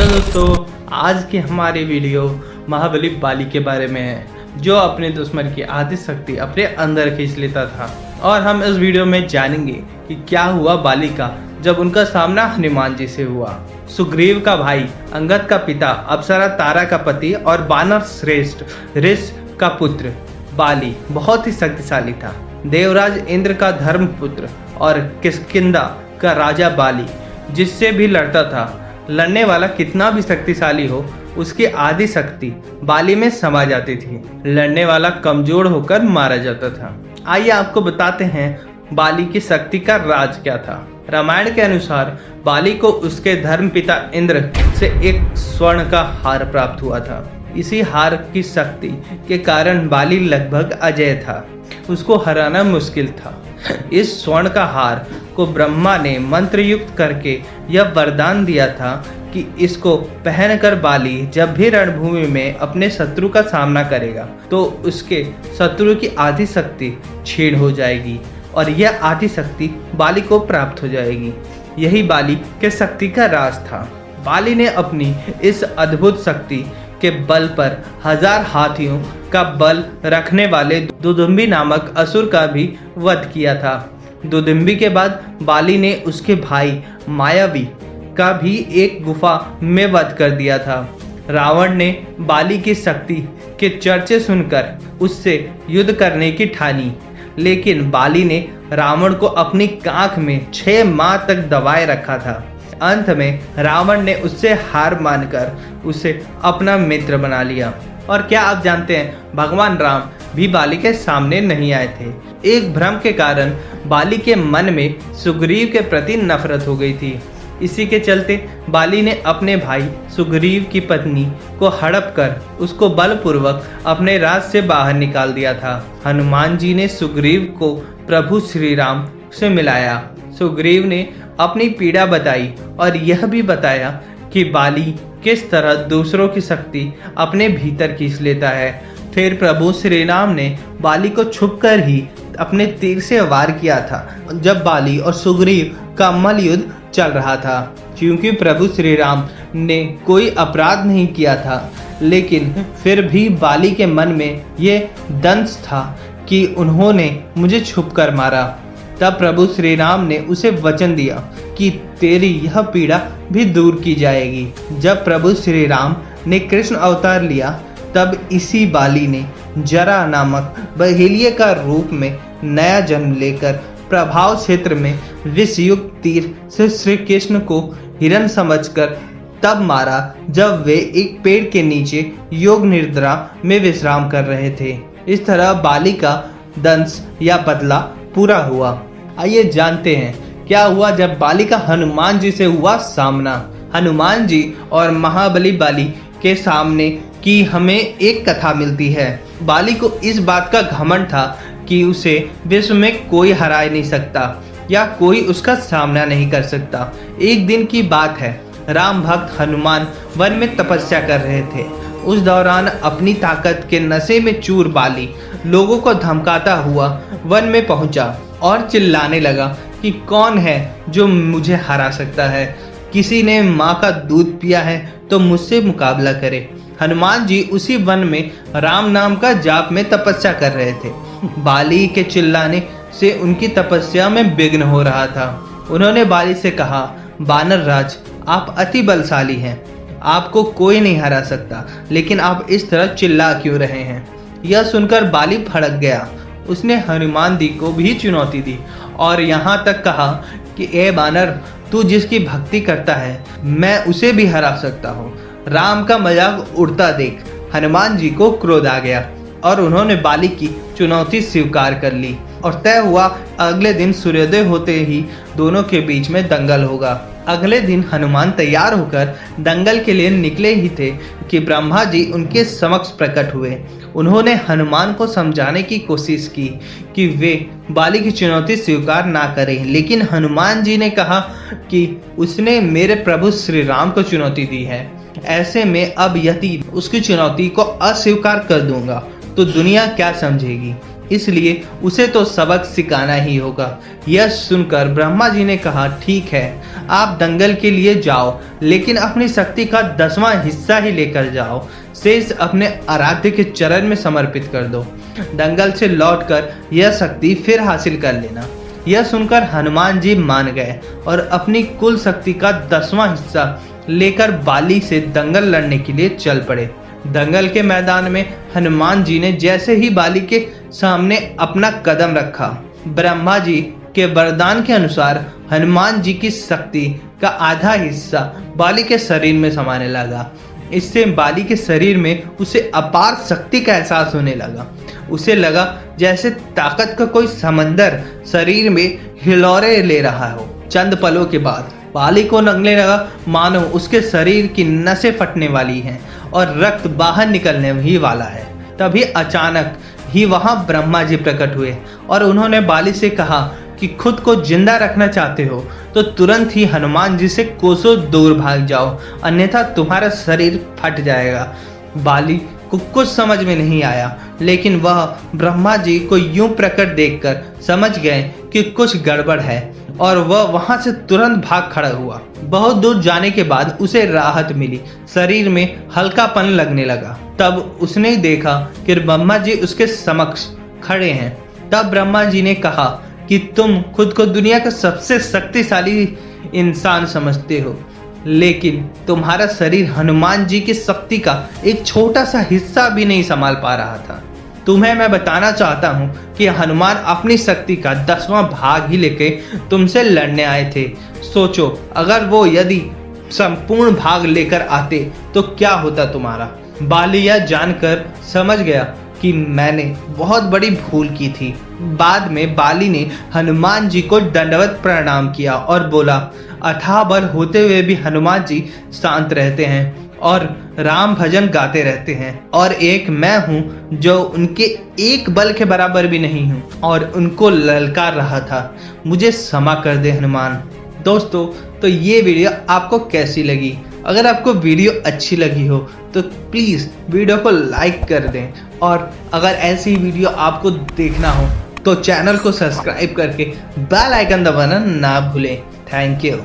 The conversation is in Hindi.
हेलो दोस्तों, आज की हमारी वीडियो महाबली बाली के बारे में है, जो अपने दुश्मन की आधी शक्ति अपने अंदर खींच लेता था। और हम इस वीडियो में जानेंगे कि क्या हुआ बाली का जब उनका सामना हनुमान जी से हुआ। सुग्रीव का भाई, अंगद का पिता, अप्सरा तारा का पति और वानर श्रेष्ठ ऋष का पुत्र बाली बहुत ही शक्तिशाली था। देवराज इंद्र का धर्म पुत्र और किष्किंधा का राजा बाली जिससे भी लड़ता था। लड़ने वाला कितना भी शक्तिशाली हो, उसकी आधी शक्ति बाली में समा जाती थी। लड़ने वाला कमजोर होकर मारा जाता था। आइए आपको बताते हैं बाली की शक्ति का राज क्या था। रामायण के अनुसार बाली को उसके धर्म पिता इंद्र से एक स्वर्ण का हार प्राप्त हुआ था। इसी हार की शक्ति के कारण बाली लगभग अजेय था, उसको हराना मुश्किल था। इस स्वर्ण का हार को ब्रह्मा ने मंत्र युक्त करके यह वरदान दिया था कि इसको पहनकर बाली जब भी रणभूमि में अपने शत्रु का सामना करेगा तो उसके शत्रु की आधी शक्ति छीन हो जाएगी और यह आधी शक्ति बाली को प्राप्त हो जाएगी। यही बाली के शक्ति का राज था। बाली ने अपनी इस अद्भुत शक्ति के बल पर 1000 हाथियों का बल रखने वाले दुदुम्बी नामक असुर का भी वध किया था। दुदुम्बी के बाद बाली ने उसके भाई मायावी का भी एक गुफा में वध कर दिया था। रावण ने बाली की शक्ति के चर्चे सुनकर उससे युद्ध करने की ठानी, लेकिन बाली ने रावण को अपनी कांख में 6 माह तक दबाए रखा था। अंत में रावण ने उससे हार मानकर उसे अपना मित्र बना लिया। और क्या आप जानते हैं, भगवान राम भी बाली के सामने नहीं आए थे। एक भ्रम के कारण बाली के मन में सुग्रीव के प्रति नफरत हो गई थी। इसी के चलते बाली ने अपने भाई सुग्रीव की पत्नी को हड़प कर उसको बलपूर्वक अपने राज से बाहर निकाल दिया था। हनुमान जी ने सुग्रीव को प्रभु श्री राम से मिलाया। सुग्रीव ने अपनी पीड़ा बताई और यह भी बताया कि बाली किस तरह दूसरों की शक्ति अपने भीतर खींच लेता है। फिर प्रभु श्री राम ने बाली को छुपकर ही अपने तीर से वार किया था जब बाली और सुग्रीव का मल्ल युद्ध चल रहा था। क्योंकि प्रभु श्री राम ने कोई अपराध नहीं किया था, लेकिन फिर भी बाली के मन में ये दंश था कि उन्होंने मुझे छुपकर मारा। तब प्रभु श्री राम ने उसे वचन दिया कि तेरी यह पीड़ा भी दूर की जाएगी। जब प्रभु श्री राम ने कृष्ण अवतार लिया, तब इसी बाली ने जरा नामक बहेलिये का रूप में नया जन्म लेकर प्रभाव क्षेत्र में विषयुक्त तीर से श्री कृष्ण को हिरण समझकर तब मारा जब वे एक पेड़ के नीचे योग निद्रा में विश्राम कर रहे थे। इस तरह बाली का दंश या बदला पूरा हुआ। आइए जानते हैं क्या हुआ जब बाली का हनुमान जी से हुआ सामना। हनुमान जी और महाबली बाली के सामने की हमें एक कथा मिलती है। बाली को इस बात का घमंड था कि उसे विश्व में कोई हरा नहीं सकता या कोई उसका सामना नहीं कर सकता। एक दिन की बात है, राम भक्त हनुमान वन में तपस्या कर रहे थे। उस दौरान अपनी ताकत के नशे में चूर बाली लोगों को धमकाता हुआ वन में पहुंचा और चिल्लाने लगा कि कौन है जो मुझे हरा सकता है। किसी ने माँ का दूध पिया है तो मुझसे मुकाबला करे। हनुमान जी उसी वन में राम नाम का जाप में तपस्या कर रहे थे। बाली के चिल्लाने से उनकी तपस्या में विघ्न हो रहा था। उन्होंने बाली से कहा, वानर राज, आप अति बलशाली हैं, आपको कोई नहीं हरा सकता, लेकिन आप इस तरह चिल्ला क्यों रहे हैं। यह सुनकर बाली भड़क गया। उसने हनुमान जी को भी चुनौती दी और यहाँ तक कहा कि ए बानर, तू जिसकी भक्ति करता है मैं उसे भी हरा सकता हूँ। राम का मजाक उड़ता देख हनुमान जी को क्रोध आ गया और उन्होंने बाली की चुनौती स्वीकार कर ली और तय हुआ अगले दिन सूर्योदय होते ही दोनों के बीच में दंगल होगा। अगले दिन हनुमान तैयार होकर दंगल के लिए निकले ही थे कि ब्रह्मा जी उनके समक्ष प्रकट हुए। उन्होंने हनुमान को समझाने की कोशिश की कि वे बाली की चुनौती स्वीकार ना करें, लेकिन हनुमान जी ने कहा कि उसने मेरे प्रभु श्री राम को चुनौती दी है। ऐसे में अब यदि उसकी चुनौती को अस्वीकार कर दूंगा तो दुनिया क्या समझेगी। इसलिए उसे तो सबक सिखाना ही होगा। यह सुनकर ब्रह्मा जी ने कहा, ठीक है, आप दंगल के लिए जाओ, लेकिन अपनी शक्ति का 10वां हिस्सा ही लेकर जाओ। शेष अपने आराध्य के चरण में समर्पित कर दो। दंगल से लौटकर यह शक्ति फिर हासिल कर लेना। यह सुनकर हनुमान जी मान गए और अपनी कुल शक्ति का 10वां हिस्सा लेकर बाली से दंगल लड़ने के लिए चल पड़े। दंगल के मैदान में हनुमान जी ने जैसे ही बाली के सामने अपना कदम रखा, ब्रह्मा जी के वरदान के अनुसार हनुमान जी की शक्ति का आधा हिस्सा बाली के शरीर में समाने लगा। इससे बाली के शरीर में उसे अपार शक्ति का एहसास होने लगा। उसे लगा जैसे ताकत का कोई समंदर शरीर में हिलोरे ले रहा हो। चंद पलों के बाद बाली को लगने लगा मानो उसके शरीर की नसें फटने वाली हैं और रक्त बाहर निकलने ही वाला है। तभी अचानक ही वहां ब्रह्मा जी प्रकट हुए और उन्होंने बाली से कहा कि खुद को जिंदा रखना चाहते हो तो तुरंत ही हनुमान जी से कोसों दूर भाग जाओ, अन्यथा तुम्हारा शरीर फट जाएगा। बाली को कुछ समझ में नहीं आया, लेकिन वह ब्रह्मा जी को यूं प्रकट देखकर समझ गए कि कुछ गड़बड़ है और वह वहां से तुरंत भाग खड़ा हुआ। बहुत दूर जाने के बाद उसे राहत मिली, शरीर में हल्कापन लगने लगा। तब उसने देखा कि ब्रह्मा जी उसके समक्ष खड़े हैं। तब ब्रह्मा जी ने कहा कि तुम खुद को दुनिया का सबसे शक्तिशाली इंसान समझते हो, लेकिन तुम्हारा शरीर हनुमान जी की शक्ति का एक छोटा सा हिस्सा भी नहीं संभाल पा रहा था। तुम्हें मैं बताना चाहता हूँ कि हनुमान अपनी शक्ति का 10वां भाग ही लेके तुमसे लड़ने आए थे। सोचो, अगर वो यदि संपूर्ण भाग लेकर आते तो क्या होता तुम्हारा। बाली यह जानकर समझ गया कि मैंने बहुत बड़ी भूल की थी। बाद में बाली ने हनुमान जी को दंडवत प्रणाम किया और बोला, अथाह बल होते हुए भी हनुमान जी शांत रहते हैं और राम भजन गाते रहते हैं, और एक मैं हूँ जो उनके एक बल के बराबर भी नहीं हूँ और उनको ललकार रहा था। मुझे क्षमा कर दे हनुमान। दोस्तों, तो ये वीडियो आपको कैसी लगी? अगर आपको वीडियो अच्छी लगी हो तो प्लीज़ वीडियो को लाइक कर दें, और अगर ऐसी वीडियो आपको देखना हो तो चैनल को सब्सक्राइब करके बेल आइकन दबाना ना भूलें। Thank you.